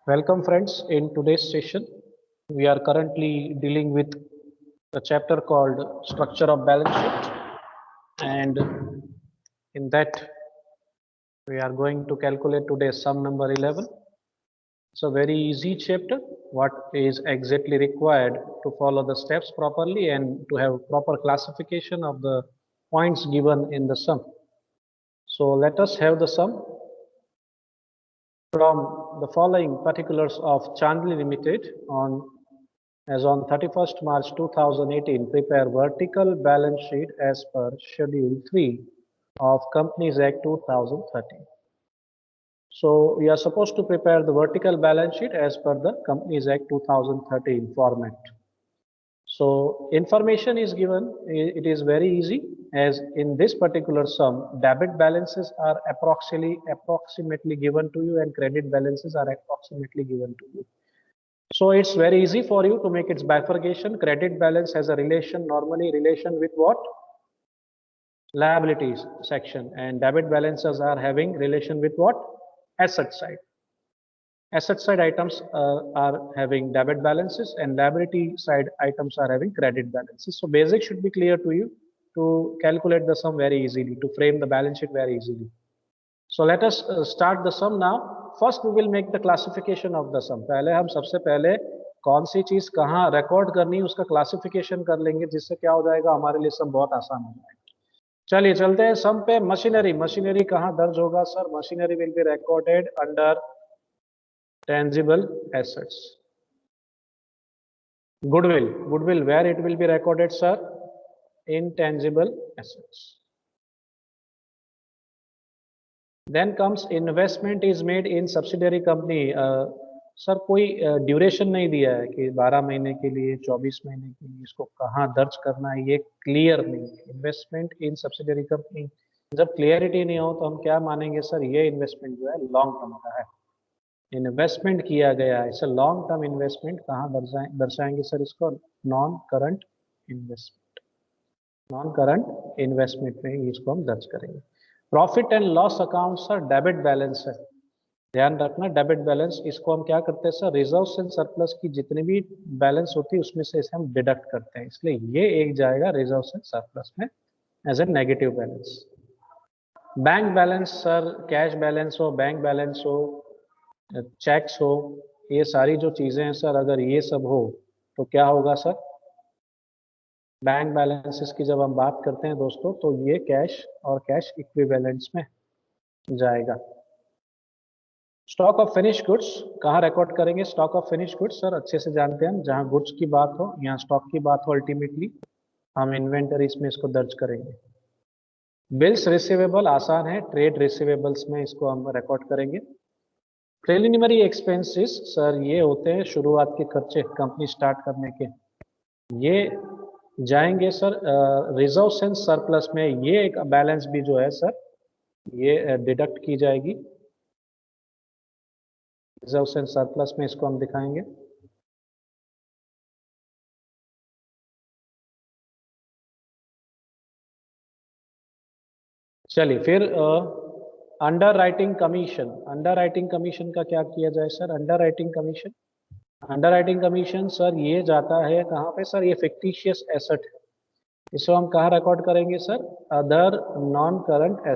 Welcome friends. In today's session, we are currently dealing with a chapter called Structure of Balance Sheet, and in that we are going to calculate today's sum number 11. It's a very easy chapter. What is exactly required to follow the steps properly and to have proper classification of the points given in the sum. So let us have the sum. From the following particulars of Chandli Limited as on 31st March 2018, prepare vertical balance sheet as per Schedule 3 of Companies Act 2013. So we are supposed to prepare the vertical balance sheet as per the Companies Act 2013 format. So information is given. It is very easy, as in this particular sum, debit balances are approximately given to you and credit balances are approximately given to you. So it's very easy for you to make its bifurcation. Credit balance has a normally relation with what? Liabilities section, and debit balances are having relation with what? Asset side. Asset side items are having debit balances and liability side items are having credit balances. So basic should be clear to you to calculate the sum very easily, to frame the balance sheet very easily. So let us start the sum now. First we will make the classification of the sum. पहले हम सबसे पहले कौन सी चीज कहाँ record करनी है उसका क्लासिफिकेशन कर लेंगे, जिससे क्या हो जाएगा, हमारे लिए सम बहुत आसान हो जाएगा. चलिए चलते हैं सम पे. मशीनरी कहाँ दर्ज होगा sir? Machinery will be recorded under tangible assets. Goodwill, where it will be recorded, sir? Intangible assets. Then comes investment is made in subsidiary company. Sir कोई ड्यूरेशन नहीं दिया है कि 12 महीने के लिए, 24 महीने के लिए, इसको कहाँ दर्ज करना है ये क्लियर नहीं है. इन्वेस्टमेंट इन सब्सिडियरी कंपनी, जब क्लियरिटी नहीं हो तो हम क्या मानेंगे सर? ये इन्वेस्टमेंट जो है लॉन्ग टर्म का है, इन्वेस्टमेंट किया गया है. इसे लॉन्ग टर्म इन्वेस्टमेंट कहाँ दर्शाएंगे सर? इसको नॉन करंट इन्वेस्टमेंट में इसको हम दर्ज करेंगे. Profit and loss account sir debit balance है, ध्यान रखना. डेबिट बैलेंस इसको हम क्या करते हैं सर? रिजर्व्स एंड सरप्लस की जितनी भी बैलेंस होती है उसमें से इसे हम डिडक्ट करते हैं, इसलिए ये एक जाएगा रिजर्व्स एंड सरप्लस में as a negative balance. Bank balance sir, cash balance हो, बैंक बैलेंस हो, चेक्स हो, ये सारी जो चीजें हैं सर, अगर ये सब हो तो क्या होगा सर? बैंक बैलेंसेस की जब हम बात करते हैं दोस्तों, तो ये कैश और कैश इक्विवेलेंट्स में जाएगा. स्टॉक ऑफ फिनिश गुड्स कहाँ रिकॉर्ड करेंगे? Stock of finish goods sir अच्छे से जानते हैं हम, जहाँ गुड्स की बात हो, यहाँ स्टॉक की बात हो, अल्टीमेटली हम इन्वेंटरीज में इसको दर्ज करेंगे. बिल्स रिसीवेबल आसान है, ट्रेड रिसीवेबल्स में इसको हम रिकॉर्ड करेंगे. प्रिलिमिनरी एक्सपेंसेस सर ये होते हैं शुरुआत के खर्चे कंपनी स्टार्ट करने के, ये जाएंगे सर रिजर्व्स एंड सरप्लस में. ये एक बैलेंस भी जो है सर ये डिडक्ट की जाएगी रिजर्व्स एंड सरप्लस में, इसको हम दिखाएंगे. चलिए फिर अंडर राइटिंग कमीशन का क्या किया जाए sir? Under writing commission sir ये जाता है कहाँ पे सर? ये फिक्टिशियस एसेट है, इसको हम कहाँ रिकॉर्ड करेंगे sir? Other non current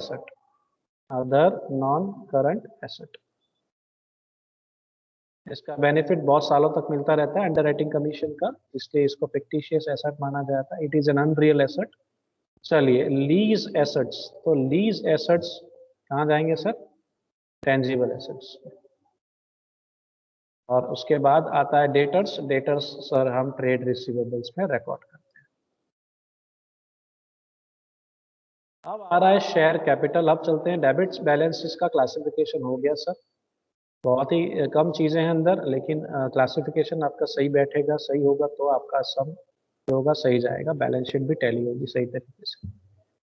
asset. इसका बेनिफिट बहुत सालों तक मिलता रहता है अंडर राइटिंग कमीशन का, इसलिए इसको फिक्टिशियस एसेट माना जाता है. It is an unreal asset. चलिए लीज एसेट्स, तो लीज एसेट्स कहाँ जाएंगे सर? Tangible assets. और उसके बाद आता है डेटर्स सर हम ट्रेड रिसीवेबल्स में रिकॉर्ड करते हैं. अब आ रहा है शेयर कैपिटल. अब चलते हैं डेबिट्स बैलेंसेस का क्लासिफिकेशन हो गया सर. बहुत ही कम चीजें हैं अंदर, लेकिन क्लासिफिकेशन आपका सही बैठेगा, सही होगा तो आपका सम जो होगा सही जाएगा, बैलेंस शीट भी टैली होगी सही तरीके से.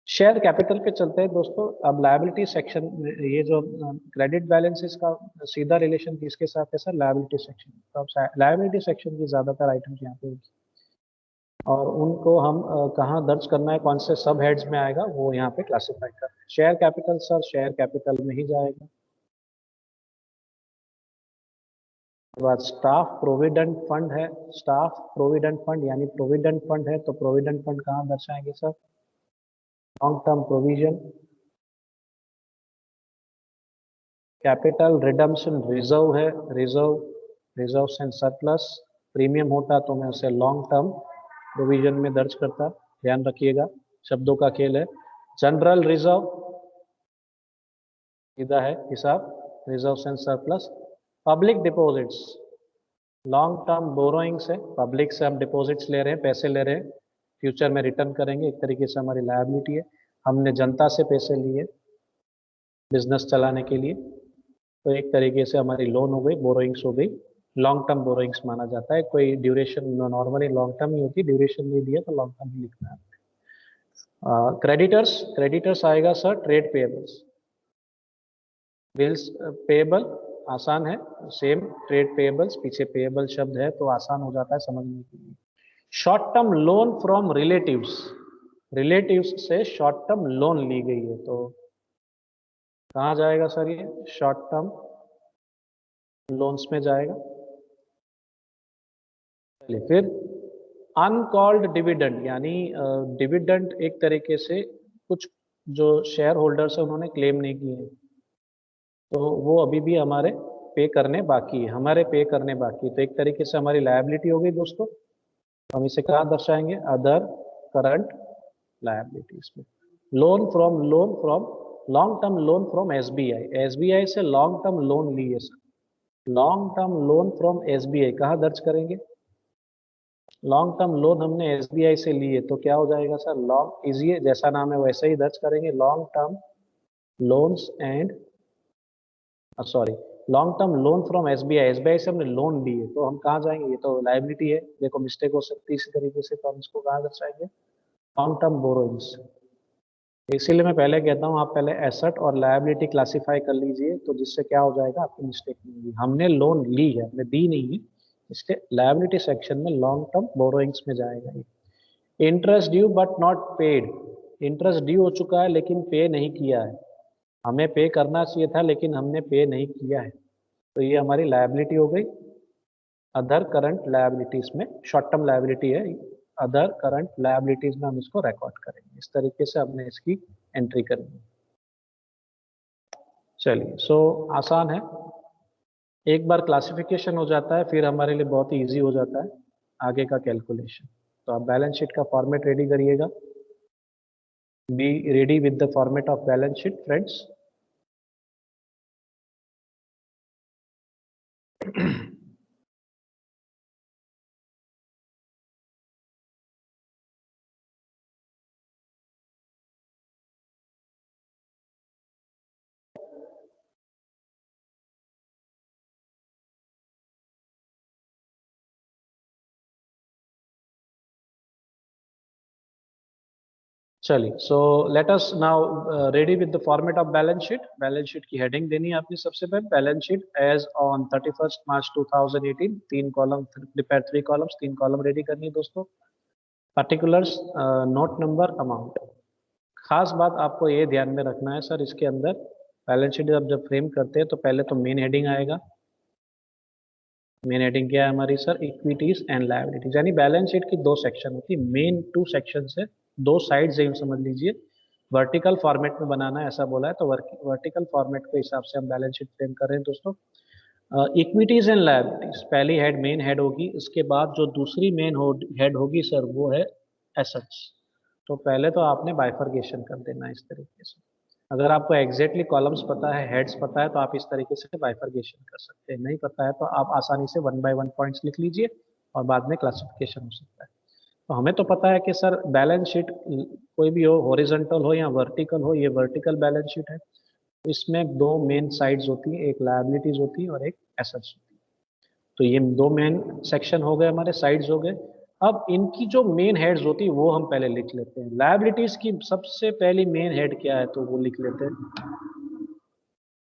शेयर कैपिटल पे चलते हैं दोस्तों. अब लायबिलिटी सेक्शन, ये जो क्रेडिट बैलेंसेस का सीधा रिलेशन किसके साथ है सर? Liability section. तो अब लायबिलिटी सेक्शन की ज्यादातर आइटम्स यहाँ पे होगी और उनको हम कहाँ दर्ज करना है, कौन से सब हेड्स में आएगा, वो यहाँ पे क्लासिफाई करना है. Share capital sir share capital में ही जाएगा. उसके बाद स्टाफ प्रोविडेंट फंड है, स्टाफ प्रोविडेंट फंड यानी प्रोविडेंट फंड है, तो प्रोविडेंट फंड कहाँ दर्शाएंगे sir? Long term provision. Capital redemption reserve है, reserve, reserve and surplus. Premium होता तो मैं उसे लॉन्ग टर्म प्रोविजन में दर्ज करता, ध्यान रखिएगा, शब्दों का खेल है। जनरल रिजर्व सीधा है हिसाब, reserve and surplus. Public deposits, long term borrowings है, पब्लिक से हम डिपॉजिट्स ले रहे हैं, पैसे ले रहे हैं, फ्यूचर में रिटर्न करेंगे, एक तरीके से हमारी लायबिलिटी है। हमने जनता से पैसे लिए बिजनेस चलाने के लिए, तो एक तरीके से हमारी लोन हो गई, बोरोइंग्स हो गई, लॉन्ग टर्म बोरोइंग्स माना जाता है। कोई ड्यूरेशन नॉर्मली लॉन्ग टर्म ही होती, ड्यूरेशन नहीं दिया तो लॉन्ग टर्म ही लिखना है। क्रेडिटर्स, क्रेडिटर्स आएगा sir trade payables, bills payable आसान है, सेम ट्रेड पेएबल्स, पीछे पेएबल शब्द है तो आसान हो जाता है समझने के लिए। Short term loan from relatives, relatives से शॉर्ट टर्म लोन ली गई है, तो कहाँ जाएगा सर? ये शॉर्ट टर्म लोन्स में जाएगा। चलिए फिर अनकॉल्ड डिविडेंड, यानी डिविडेंड एक तरीके से कुछ जो शेयर होल्डर्स है उन्होंने क्लेम नहीं किए हैं, तो वो अभी भी हमारे पे करने बाकी है, हमारे पे करने बाकी है, तो एक तरीके से हमारी लायबिलिटी हो गई दोस्तों। हम इसे कहाँ दर्शाएंगे? अदर करंट लायबिलिटीज में। Loan from long term loan from SBI, SBI से लॉन्ग टर्म लोन लिए sir, long term loan from SBI कहाँ दर्ज करेंगे? लॉन्ग टर्म लोन हमने एसबीआई से लिए तो क्या हो जाएगा सर? लॉन्ग इजी, जैसा नाम है वैसे ही दर्ज करेंगे, long term loans and, sorry, long term loan from SBI, SBI से हमने लोन ली है तो हम कहाँ जाएंगे? ये तो लाइबिलिटी है, देखो मिस्टेक हो सकती है इसी तरीके से, तो हम इसको कहाँ दर्शाएंगे? Long term borrowings. इसीलिए मैं पहले कहता हूँ आप पहले एसेट और लायबिलिटी क्लासिफाई कर लीजिए, तो जिससे क्या हो जाएगा, आपकी मिस्टेक नहीं होगी। हमने लोन ली है, हमने दी नहीं है, इसके लायबिलिटी सेक्शन में लॉन्ग टर्म बोरोइंग्स में जाएगा ये। Interest due but not paid, interest due हो चुका है लेकिन पे नहीं किया है, हमें पे करना चाहिए था लेकिन हमने पे नहीं किया है, तो ये हमारी लायबिलिटी हो गई। अदर करंट लायबिलिटीज में शॉर्ट टर्म लायबिलिटी है, अदर करंट लायबिलिटीज में हम इसको रिकॉर्ड करेंगे, इस तरीके से हमने इसकी एंट्री करनी है। चलिए सो आसान है, एक बार क्लासिफिकेशन हो जाता है फिर हमारे लिए बहुत ही ईजी हो जाता है आगे का कैलकुलेशन। तो आप बैलेंस शीट का फॉर्मेट रेडी करिएगा, be ready with the format of balance sheet friends. चलिए so let us now ready with the format of balance sheet. Balance sheet की हेडिंग देनी है आपने सबसे पहले, balance sheet as on 31 March 2018, तीन column, prepare 3 columns, 3 column ready करनी है दोस्तों। Particulars, note number, amount. खास बात आपको ये ध्यान में रखना है सर, इसके अंदर बैलेंस शीट जब फ्रेम करते हैं तो पहले तो मेन हेडिंग आएगा। मेन हेडिंग क्या है हमारी सर? इक्विटीज एंड लायबिलिटीज, यानी बैलेंस शीट की दो सेक्शन होती है, मेन 2 सेक्शन है, दो साइड्स है समझ लीजिए। वर्टिकल फॉर्मेट में बनाना है ऐसा बोला है, तो वर्टिकल फॉर्मेट के हिसाब से हम बैलेंस शीट फ्रेम कर रहे हैं दोस्तों। इक्विटीज एंड लायबिलिटीज पहली हेड मेन हेड होगी, उसके बाद जो दूसरी मेन हेड होगी सर वो है एसेट्स। तो पहले तो आपने बाइफर्केशन कर देना है इस तरीके से। अगर आपको एग्जैक्टली कॉलम्स पता है, हेड्स पता है, तो आप इस तरीके से बाइफर्केशन कर सकते हैं, नहीं पता है तो आप आसानी से 1 बाय 1 पॉइंट्स लिख लीजिए और बाद में क्लासिफिकेशन हो सकता है। तो हमें तो पता है कि सर बैलेंस शीट कोई भी हो, हॉरिजॉन्टल हो या वर्टिकल हो, ये वर्टिकल बैलेंस शीट है, इसमें दो मेन साइड्स होती है, एक लायबिलिटीज होती है और एक एसेट्स होती है। तो ये दो मेन सेक्शन हो गए, हमारे साइड्स हो गए। अब इनकी जो मेन हेड्स होती है वो हम पहले लिख लेते हैं। लायबिलिटीज की सबसे पहली मेन हेड क्या है तो वो लिख लेते हैं,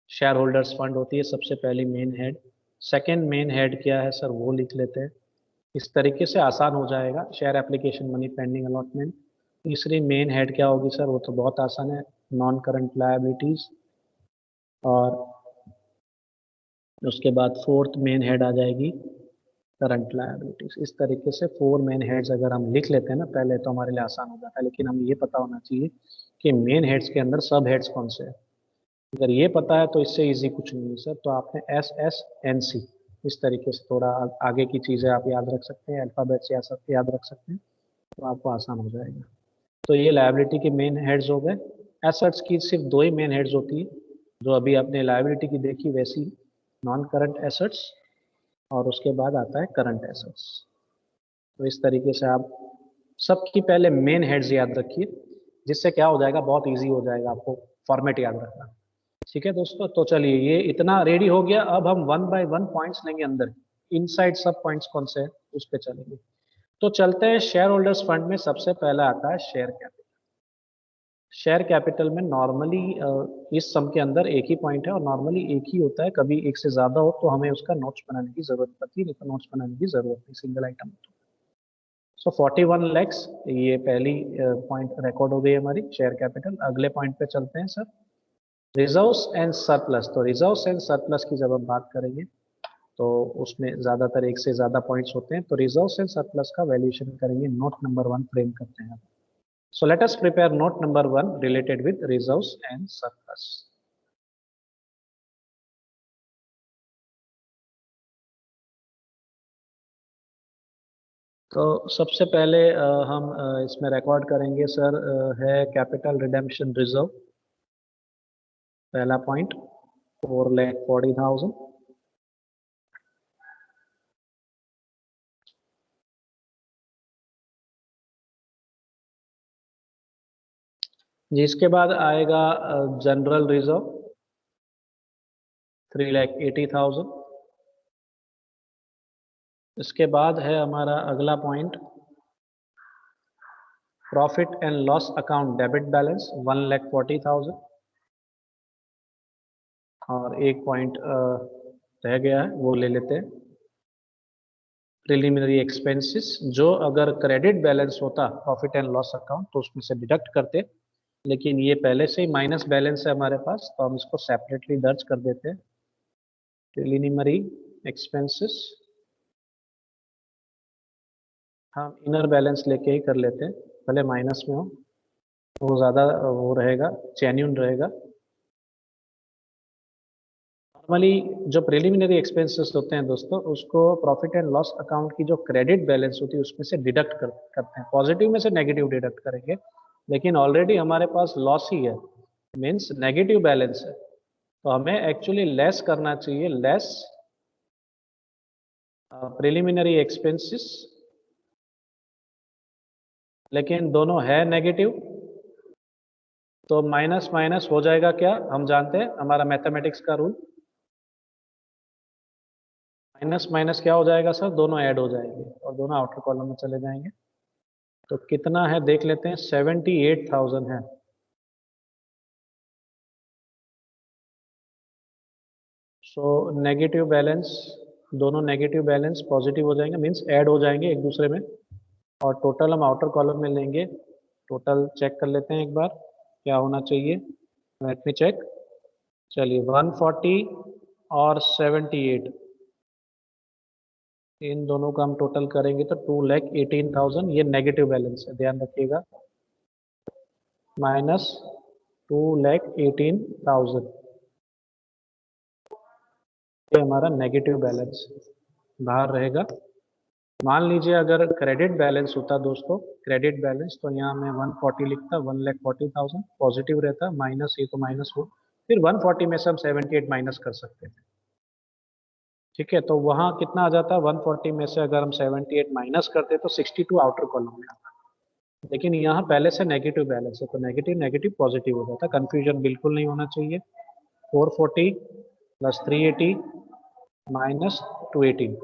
शेयर होल्डर्स फंड होती है सबसे पहली main head. Second main head क्या है सर वो लिख लेते हैं, इस तरीके से आसान हो जाएगा। Share application money pending allotment. तीसरी मेन हेड क्या होगी सर? वो तो बहुत आसान है, नॉन करंट लायबिलिटीज। और उसके बाद फोर्थ मेन हेड आ जाएगी करंट लायबिलिटीज। इस तरीके से फोर मेन हेड्स अगर हम लिख लेते हैं ना पहले तो हमारे लिए आसान हो जाता है, लेकिन हमें ये पता होना चाहिए कि मेन हेड्स के अंदर सब हेड्स कौन से हैं। अगर ये पता है तो इससे इजी कुछ नहीं है सर। तो आपने एस एस एन सी इस तरीके से थोड़ा आगे की चीज़ें आप याद रख सकते हैं, अल्फ़ाबेट से याद रख सकते हैं, तो आपको आसान हो जाएगा। तो ये लायबिलिटी के मेन हेड्स हो गए। एसेट्स की सिर्फ दो ही मेन हेड्स होती है, जो अभी आपने लायबिलिटी की देखी वैसी, नॉन करंट एसेट्स और उसके बाद आता है करंट एसेट्स। तो इस तरीके से आप सबकी पहले मेन हेड्स याद रखिए, जिससे क्या हो जाएगा, बहुत इजी हो जाएगा आपको फॉर्मेट याद रखना। ठीक है दोस्तों, तो चलिए ये इतना रेडी हो गया। अब हम वन बाय वन पॉइंट्स लेंगे अंदर, इनसाइड सब पॉइंट्स कौन से हैं उस पे चलेंगे। तो चलते हैं शेयर होल्डर्स फंड में। सबसे पहला आता है शेयर कैपिटल। शेयर कैपिटल में नॉर्मली इस सम के अंदर एक ही पॉइंट है और नॉर्मली एक ही होता है। कभी एक से ज्यादा हो तो हमें उसका नोट्स बनाने की जरूरत पड़ती है, नहीं तो नोट्स बनाने की जरूरत नहीं सिंगल आइटम। सो 41 लैक्स ये पहली पॉइंट रिकॉर्ड हो गई हमारी शेयर कैपिटल। अगले पॉइंट पे चलते हैं सर, रिजर्व्स एंड सरप्लस। तो रिजर्व्स एंड सरप्लस की जब हम बात करेंगे तो उसमें ज्यादातर एक से ज्यादा पॉइंट्स होते हैं। तो रिजर्व्स एंड सरप्लस का वैल्यूएशन करेंगे, नोट नंबर 1 फ्रेम करते हैं। सो let us prepare note number 1 related with reserves and surplus. तो सबसे पहले हम इसमें रिकॉर्ड करेंगे सर, है कैपिटल रिडेम्पशन रिजर्व। पहला पॉइंट 4,40,000। जी, इसके बाद आएगा जनरल रिजर्व 3,80,000। इसके बाद है हमारा अगला point profit and loss account debit balance 1,40,000। और एक पॉइंट रह गया है, वो ले लेते हैं, प्रिलिमिनरी एक्सपेंसेस। जो अगर क्रेडिट बैलेंस होता प्रॉफिट एंड लॉस अकाउंट तो उसमें से डिडक्ट करते, लेकिन ये पहले से ही माइनस बैलेंस है हमारे पास, तो हम इसको सेपरेटली दर्ज कर देते हैं। प्रिलिमिनरी एक्सपेंसेस हम इनर बैलेंस लेके ही कर लेते हैं, भले माइनस में हो, वो ज़्यादा वो रहेगा, जेन्यून रहेगा। नॉर्मली जो प्रिलिमिनरी एक्सपेंसेस होते हैं दोस्तों, उसको प्रॉफिट एंड लॉस अकाउंट की जो क्रेडिट बैलेंस होती है उसमें से डिडक्ट करते हैं। पॉजिटिव में से नेगेटिव डिडक्ट करेंगे, लेकिन ऑलरेडी हमारे पास लॉस ही है, मीन्स नेगेटिव बैलेंस है, तो हमें एक्चुअली लेस करना चाहिए, लेस प्रिलिमिनरी एक्सपेंसेस। लेकिन दोनों है नेगेटिव, तो माइनस माइनस हो जाएगा क्या, हम जानते हैं हमारा मैथमेटिक्स का रूल, माइनस माइनस क्या हो जाएगा सर, दोनों ऐड हो जाएंगे और दोनों आउटर कॉलम में चले जाएंगे। तो कितना है देख लेते हैं, 78,000 है। सो नेगेटिव बैलेंस, दोनों नेगेटिव बैलेंस पॉजिटिव हो जाएंगे, मीन्स ऐड हो जाएंगे एक दूसरे में। और टोटल हम आउटर कॉलम में लेंगे, टोटल चेक कर लेते हैं एक बार क्या होना चाहिए। Let me check. चलिए 140 और 78, इन दोनों का हम टोटल करेंगे तो 2,18,000 ये नेगेटिव बैलेंस है, ध्यान रखिएगा, माइनस 2,18,000 ये हमारा नेगेटिव बैलेंस बाहर रहेगा। मान लीजिए अगर क्रेडिट बैलेंस होता दोस्तों, क्रेडिट बैलेंस, तो यहाँ मैं 140 लिखता, 1,40,000 पॉजिटिव रहता, माइनस ये तो माइनस हो, फिर 140 में से हम 78 माइनस कर सकते हैं। ठीक है, तो वहाँ कितना आ जाता है, 140 में से अगर हम 78 माइनस करते तो 62 आउटर कॉलम में आता। लेकिन यहाँ पहले से नेगेटिव बैलेंस है, तो नेगेटिव नेगेटिव पॉजिटिव हो जाता है, कंफ्यूजन बिल्कुल नहीं होना चाहिए। 440 प्लस 380 माइनस 218,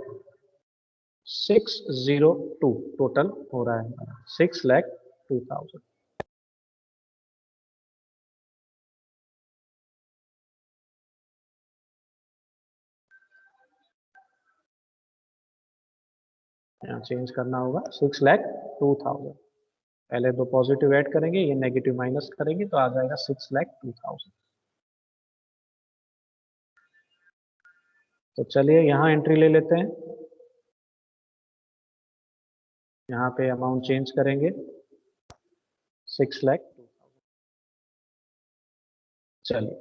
602 टोटल हो रहा है हमारा, 6,02,000। यहाँ चेंज करना होगा, 6,02,000। पहले दो पॉजिटिव ऐड करेंगे, ये नेगेटिव माइनस करेंगे, तो आ जाएगा 6,02,000। तो चलिए यहाँ एंट्री ले लेते हैं, यहाँ पे अमाउंट चेंज करेंगे 6 लाख। चलिए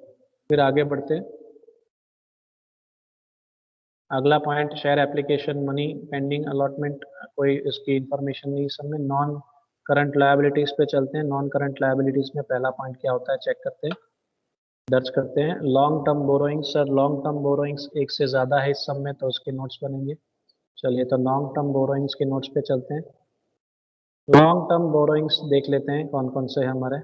फिर आगे बढ़ते हैं। अगला point share application money pending allotment, कोई इसकी इंफॉर्मेशन नहीं सब में। नॉन करंट लायबिलिटीज पे चलते हैं। नॉन करंट लायबिलिटीज में पहला पॉइंट क्या होता है चेक करते हैं, दर्ज करते हैं। Long term borrowings, sir long term borrowings एक से ज़्यादा है इस सब में तो उसके नोट्स बनेंगे। चलिए तो लॉन्ग टर्म बोरोइंग्स के नोट्स पे चलते हैं। लॉन्ग टर्म बोरोइंग्स देख लेते हैं कौन कौन से हैं हमारे।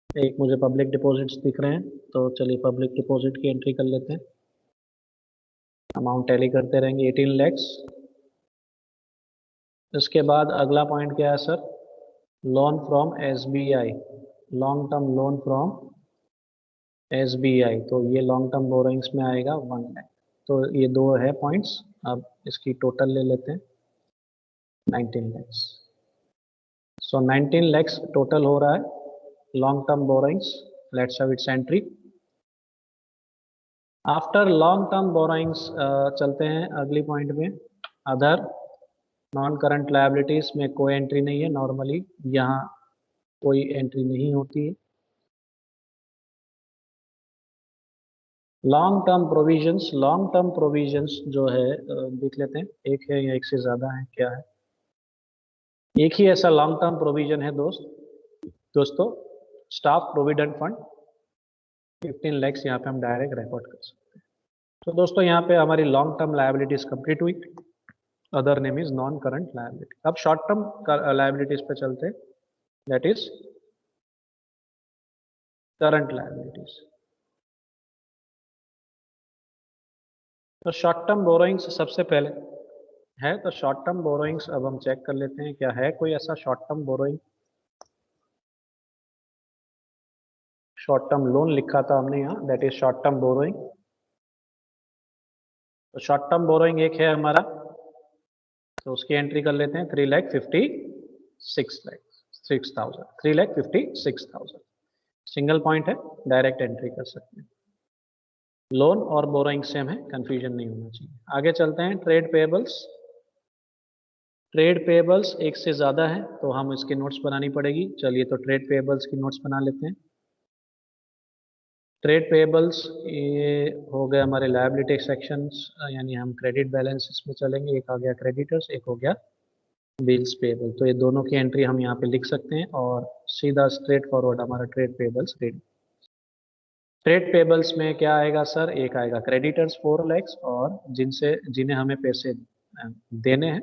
एक मुझे पब्लिक डिपॉजिट्स दिख रहे हैं, तो चलिए पब्लिक डिपॉजिट की एंट्री कर लेते हैं। अमाउंट टैली करते रहेंगे 18 लैक्स। इसके बाद अगला पॉइंट क्या है sir, loan from SBI, long term loan from SBI, तो ये लॉन्ग टर्म बोरोइंग्स में आएगा 1 लाख। तो ये दो है पॉइंट्स। अब इसकी टोटल ले लेते हैं 19 लैक्स। सो 19 लैक्स टोटल हो रहा है long term borrowings. Let's have it's entry. After long term borrowings चलते हैं अगली पॉइंट में। अदर नॉन करंट लायबिलिटीज में कोई एंट्री नहीं है, नॉर्मली यहाँ कोई एंट्री नहीं होती है। Long term provisions, long term provisions जो है देख लेते हैं, एक है या एक से ज़्यादा है, क्या है। एक ही ऐसा लॉन्ग टर्म प्रोविजन है दोस्तों, स्टाफ प्रोविडेंट फंड 15 लैक्स, यहाँ पे हम डायरेक्ट रिकॉर्ड कर सकते हैं। तो दोस्तों यहाँ पे हमारी लॉन्ग टर्म लायबिलिटीज कंप्लीट हुई। Other name is non current liability. अब शॉर्ट टर्म लायबिलिटीज पे चलते हैं, दैट इज करंट लायबिलिटीज। तो शॉर्ट टर्म बोरोइंग्स सबसे पहले है, तो शॉर्ट टर्म बोरोइंग्स अब हम चेक कर लेते हैं क्या है कोई ऐसा short term borrowing. Short term loan लिखा था हमने यहाँ, that is short term borrowing. तो शॉर्ट टर्म बोरोइंग एक है हमारा, तो उसकी एंट्री कर लेते हैं 3,56,000, 3,56,000 सिंगल पॉइंट है, डायरेक्ट एंट्री कर सकते हैं। लोन और बोरोइंग सेम है, कंफ्यूजन नहीं होना चाहिए। आगे चलते हैं ट्रेड पेबल्स। ट्रेड पेबल्स एक से ज़्यादा है तो हम इसके नोट्स बनानी पड़ेगी। चलिए तो ट्रेड पेबल्स की नोट्स बना लेते हैं। ट्रेड पेबल्स ये हो गए हमारे लायबिलिटी सेक्शंस, यानी हम क्रेडिट बैलेंस इसमें चलेंगे। एक आ गया क्रेडिटर्स, एक हो गया बिल्स पेबल, तो ये दोनों की एंट्री हम यहाँ पे लिख सकते हैं और सीधा स्ट्रेट फॉरवर्ड हमारा trade payables ready. Trade payables में क्या आएगा सर, एक आएगा क्रेडिटर्स 4 लैक्स, और जिन्हें हमें पैसे देने हैं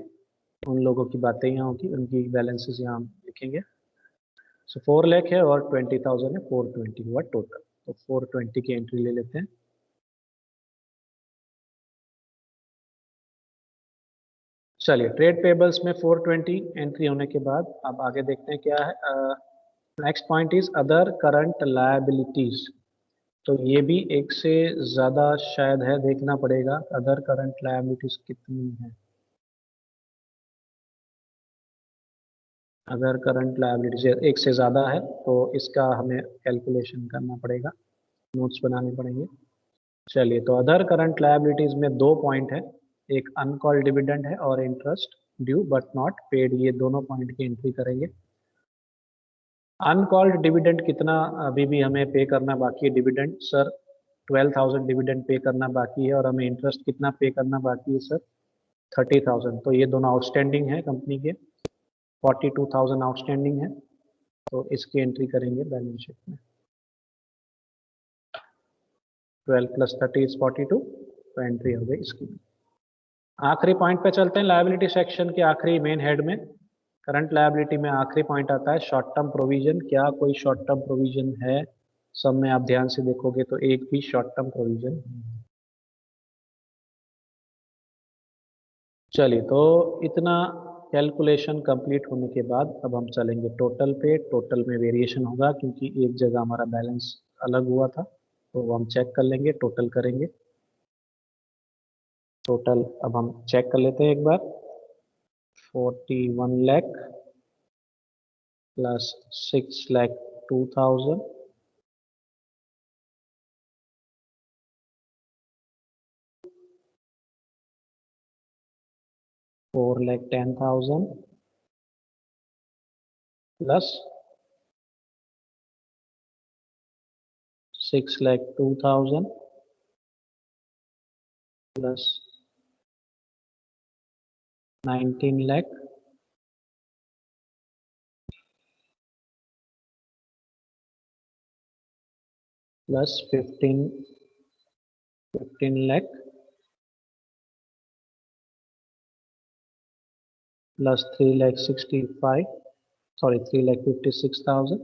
उन लोगों की बातें यहाँ होगी, उनकी बैलेंसेस यहाँ हम लिखेंगे। सो 4 लाख है और 20,000 है, 420 हुआ टोटल, तो 420 की एंट्री ले लेते हैं। चलिए ट्रेड पेबल्स में 420 एंट्री होने के बाद अब आगे देखते हैं क्या है। Next point is other current liabilities, तो ये भी एक से ज़्यादा शायद है, देखना पड़ेगा अदर करंट लायबिलिटीज कितनी है। अगर करंट लायबिलिटीज एक से ज़्यादा है तो इसका हमें कैलकुलेशन करना पड़ेगा, नोट्स बनाने पड़ेंगे। चलिए तो अदर करंट लायबिलिटीज में दो पॉइंट है, एक अनकॉल्ड डिविडेंड है और interest due but not paid, ये दोनों पॉइंट की एंट्री करेंगे। अनकॉल्ड डिविडेंड कितना अभी भी हमें पे करना बाकी है, डिविडेंड सर 12,000 डिविडेंड पे करना बाकी है, और हमें इंटरेस्ट कितना पे करना बाकी है सर 30,000। तो ये दोनों आउटस्टैंडिंग है कंपनी के, 42,000 आउटस्टैंडिंग है, तो इसकी एंट्री करेंगे बैलेंस शीट में। 12 + 30 = 42, तो एंट्री हो गई इसकी। आखिरी पॉइंट पे चलते हैं, लायबिलिटी सेक्शन के आखिरी मेन हेड में करंट लायबिलिटी में आखिरी पॉइंट आता है शॉर्ट टर्म प्रोविजन। क्या कोई शॉर्ट टर्म प्रोविजन है, सब में आप ध्यान से देखोगे तो एक भी शॉर्ट टर्म प्रोविजन। चलिए तो इतना कैलकुलेशन कंप्लीट होने के बाद अब हम चलेंगे टोटल पे। टोटल में वेरिएशन होगा क्योंकि एक जगह हमारा बैलेंस अलग हुआ था, तो वो हम चेक कर लेंगे, टोटल करेंगे। टोटल अब हम चेक कर लेते हैं एक बार। 41 lakh plus 6,02,000 4,10,000 plus 6,02,000 plus 19 lakh plus 15 lakh plus 3,56,000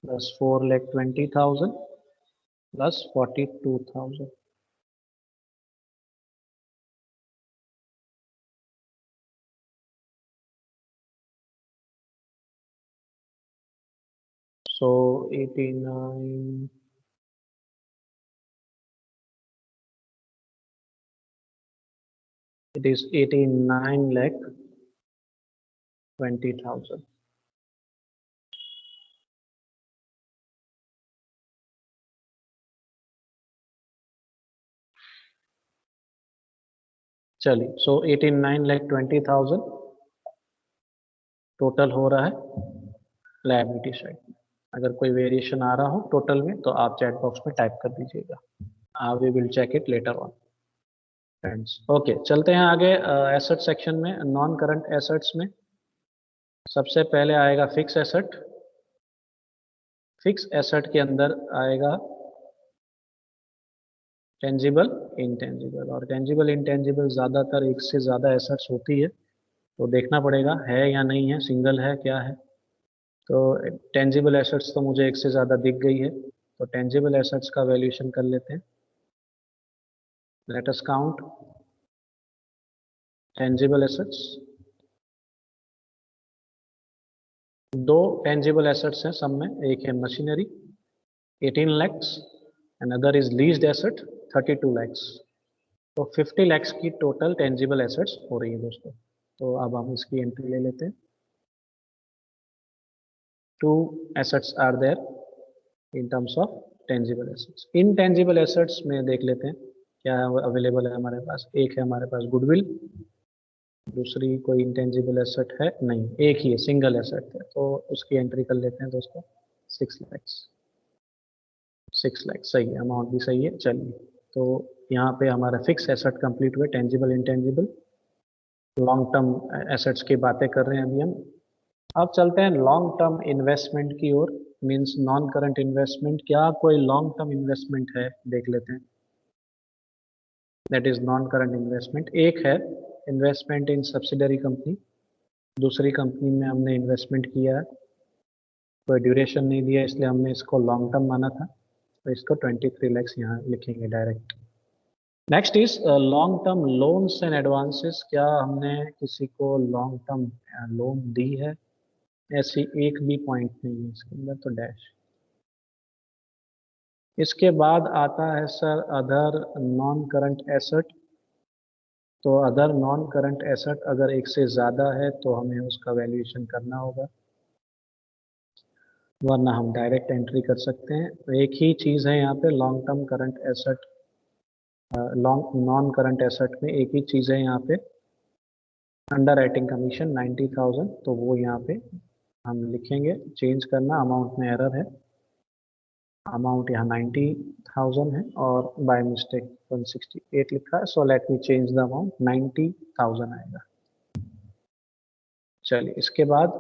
plus 4,20,000 plus 42,000. So 89, it is 89,20,000. चलिए, सो 89,20,000 टोटल हो रहा है लायबिलिटी साइड में. अगर कोई वेरिएशन आ रहा हो टोटल में तो आप चैट बॉक्स में टाइप कर दीजिएगा. We will check it later on friends. Okay, चलते हैं आगे एसेट सेक्शन में. नॉन करंट एसेट्स में सबसे पहले आएगा फिक्स एसेट. फिक्स एसेट के अंदर आएगा टेंजिबल इंटेंजिबल, और टेंजिबल इंटेंजिबल ज़्यादातर एक से ज़्यादा एसेट्स होती है तो देखना पड़ेगा है या नहीं है, सिंगल है क्या है. तो टेंजिबल एसेट्स तो मुझे एक से ज़्यादा दिख गई है तो टेंजिबल एसेट्स का वैल्यूएशन कर लेते हैं. Let us count tangible assets. दो टेंजिबल एसेट्स हैं सब में. एक है machinery 18 lakhs and other is leased asset 32 lakhs. तो 50 lakhs की टोटल टेंजिबल एसेट्स हो रही है दोस्तों. तो अब हम इसकी एंट्री ले लेते हैं. Two assets are there in terms of tangible assets. Intangible assets में देख लेते हैं क्या अवेलेबल है हमारे पास. एक है हमारे पास गुडविल, दूसरी कोई इंटेंजिबल एसेट है नहीं, एक ही है सिंगल एसेट है तो उसकी एंट्री कर लेते हैं दोस्तों. 6 lakhs. 6 लाख सही है, अमाउंट भी सही है. चलिए, तो यहाँ पे हमारा फिक्स एसेट कंप्लीट हुए. Tangible intangible long term assets की बातें कर रहे हैं अभी हम. अब चलते हैं लॉन्ग टर्म इन्वेस्टमेंट की ओर. Means non current investment. क्या कोई लॉन्ग टर्म इन्वेस्टमेंट है देख लेते हैं. That is non current investment. एक है इन्वेस्टमेंट इन सब्सिडरी कंपनी. दूसरी कंपनी में हमने इन्वेस्टमेंट किया है, कोई ड्यूरेशन नहीं दिया इसलिए हमने इसको लॉन्ग टर्म माना था तो इसको 23 lakhs यहाँ लिखेंगे direct. Next is long term loans and advances. क्या हमने किसी को लॉन्ग टर्म लोन दी है? ऐसी एक भी पॉइंट नहीं है इसके अंदर तो डैश. इसके बाद आता है sir other non current asset. तो अदर नॉन करंट एसेट अगर एक से ज़्यादा है तो हमें उसका वैल्यूएशन करना होगा, वरना हम डायरेक्ट एंट्री कर सकते हैं. तो एक ही चीज़ है यहाँ पे long term current asset, long non current asset में एक ही चीज़ है यहाँ पे, अंडर राइटिंग कमीशन 90,000. तो वो यहाँ पे हम लिखेंगे. चेंज करना, अमाउंट में एरर है. अमाउंट यहाँ 90,000 है और बाय मिस्टेक 168 लिखा है. So let me change the amount. 90,000 आएगा. चलिए, इसके बाद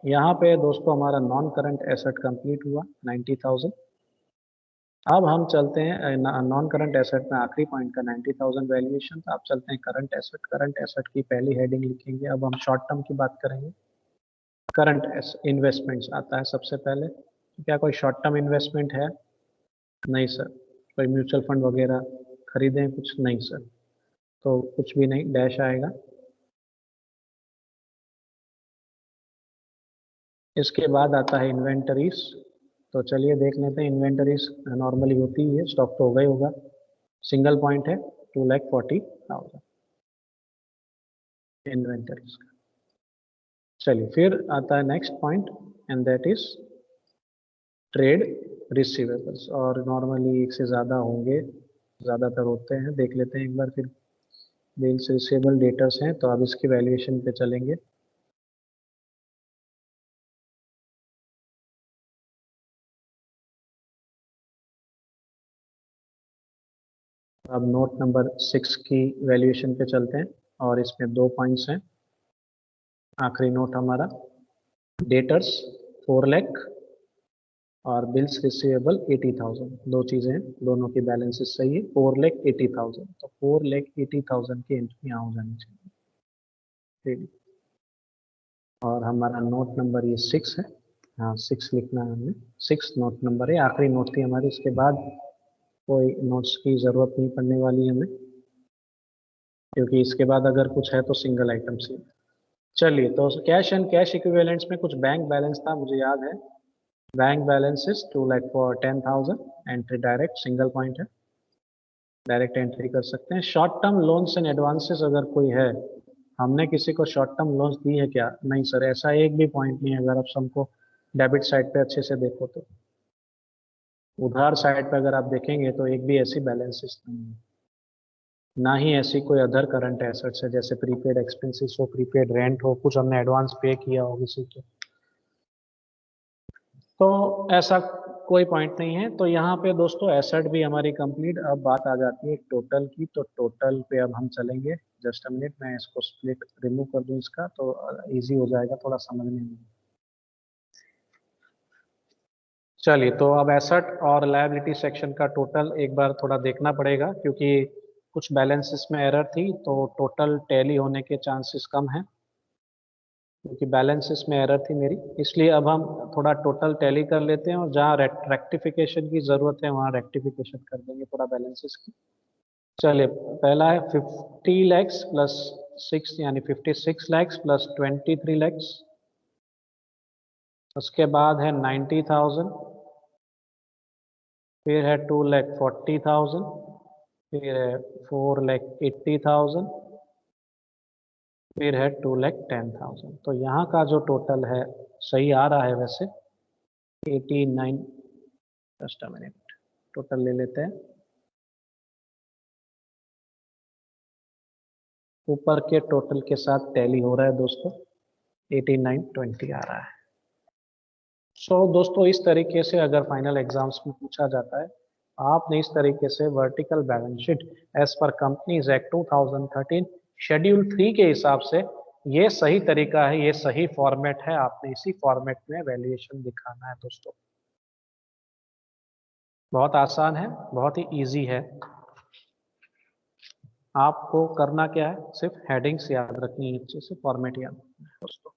यहाँ पे दोस्तों हमारा नॉन करंट एसेट कंप्लीट हुआ 90,000. अब हम चलते हैं नॉन करंट एसेट में आखिरी पॉइंट का 90,000 वैल्यूएशन. तो आप चलते हैं करंट एसेट. करंट एसेट की पहली हेडिंग लिखेंगे. अब हम शॉर्ट टर्म की बात करेंगे. करंट इन्वेस्टमेंट्स आता है सबसे पहले. क्या कोई शॉर्ट टर्म इन्वेस्टमेंट है? नहीं सर. कोई म्यूचुअल फंड वगैरह खरीदें कुछ? नहीं सर. तो कुछ भी नहीं, डैश आएगा. इसके बाद आता है इन्वेंटरीज. तो चलिए देख लेते हैं. इन्वेंटरीज नॉर्मली होती ही है, स्टॉक तो होगा ही होगा. सिंगल पॉइंट है 2,40,000 इन्वेंटरीज का. चलिए, फिर आता है next point and that is trade receivables. और नॉर्मली एक से ज़्यादा होंगे, ज़्यादातर होते हैं. देख लेते हैं एक बार फिर. बिल्स रिसीवेबल डेटर्स हैं, तो अब इसकी वैल्यूएशन पे चलेंगे। अब नोट नंबर 6 की वैल्यूएशन पे चलते हैं, और इसमें 2 पॉइंट्स हैं। आखिरी नोट हमारा डेटर्स 4 लाख और बिल्स रिसीवेबल 80,000, दो चीजें हैं, दोनों की बैलेंसेस सही है। 4,80,000, तो 4,80,000 की एंट्री यहाँ हो जानी चाहिए, ठीक। और हमारा नोट नंबर ये 6 है, हाँ 6 लिखना है हमें। 6 नोट नंबर है, आखिरी नोट थी हमारी, इसके बाद कोई नोट्स की जरूरत नहीं पड़ने वाली हमें, क्योंकि इसके बाद अगर कुछ है तो सिंगल आइटम से। चलिए, तो कैश एंड कैश इक्विवेलेंट्स में कुछ बैंक बैलेंस था, मुझे याद है। Bank balance is 2 lakh for 10,000, entry direct single point है, डायरेक्ट एंट्री कर सकते हैं। Short term loans and advances अगर कोई है, हमने किसी को शॉर्ट टर्म लोन्स दी है क्या? नहीं सर, ऐसा एक भी पॉइंट नहीं है। अगर आप सबको डेबिट साइड पे अच्छे से देखो तो उधार साइड पे अगर आप देखेंगे तो एक भी ऐसी बैलेंसेस नहीं है, ना ही ऐसी कोई अदर करंट एसेट्स है, जैसे प्रीपेड एक्सपेंसेस हो, प्रीपेड रेंट हो, कुछ हमने एडवांस पे किया हो किसी को, तो ऐसा कोई पॉइंट नहीं है। तो यहाँ पे दोस्तों एसेट भी हमारी कंप्लीट। अब बात आ जाती है टोटल की, तो टोटल पे अब हम चलेंगे। जस्ट अ मिनट, मैं इसको स्प्लिट रिमूव कर दूं इसका, तो इजी हो जाएगा थोड़ा समझने में। चलिए, तो अब एसेट और लायबिलिटी सेक्शन का टोटल एक बार थोड़ा देखना पड़ेगा, क्योंकि कुछ बैलेंसेस में एरर थी, तो टोटल टैली होने के चांसेस कम हैं, क्योंकि बैलेंसेस में एरर थी मेरी। इसलिए अब हम थोड़ा टोटल टैली कर लेते हैं, और जहाँ रेक्टिफिकेशन की ज़रूरत है वहाँ रेक्टिफिकेशन कर देंगे थोड़ा बैलेंसेस की। चलिए, पहला है 50 लैक्स प्लस 6, यानी 56 लैक्स प्लस 23 लैक्स। उसके बाद है 90,000, फिर है 2,40,000, फिर है 4,80,000, फिर है 2,10,000। तो यहाँ का जो टोटल है सही आ रहा है वैसे 89। जस्ट अ मिनट, टोटल ले लेते हैं। ऊपर के टोटल के साथ टैली हो रहा है दोस्तों, 8920 आ रहा है। दोस्तों, इस तरीके से अगर फाइनल एग्जाम्स में पूछा जाता है, आपने इस तरीके से vertical balance sheet as per companies act 2013 schedule 3 के हिसाब से, ये सही तरीका है, ये सही फॉर्मेट है। आपने इसी फॉर्मेट में वैल्यूएशन दिखाना है दोस्तों। बहुत आसान है, बहुत ही इजी है। आपको करना क्या है, सिर्फ हेडिंग्स याद रखनी है, अच्छे से फॉर्मेट याद रखना है दोस्तों।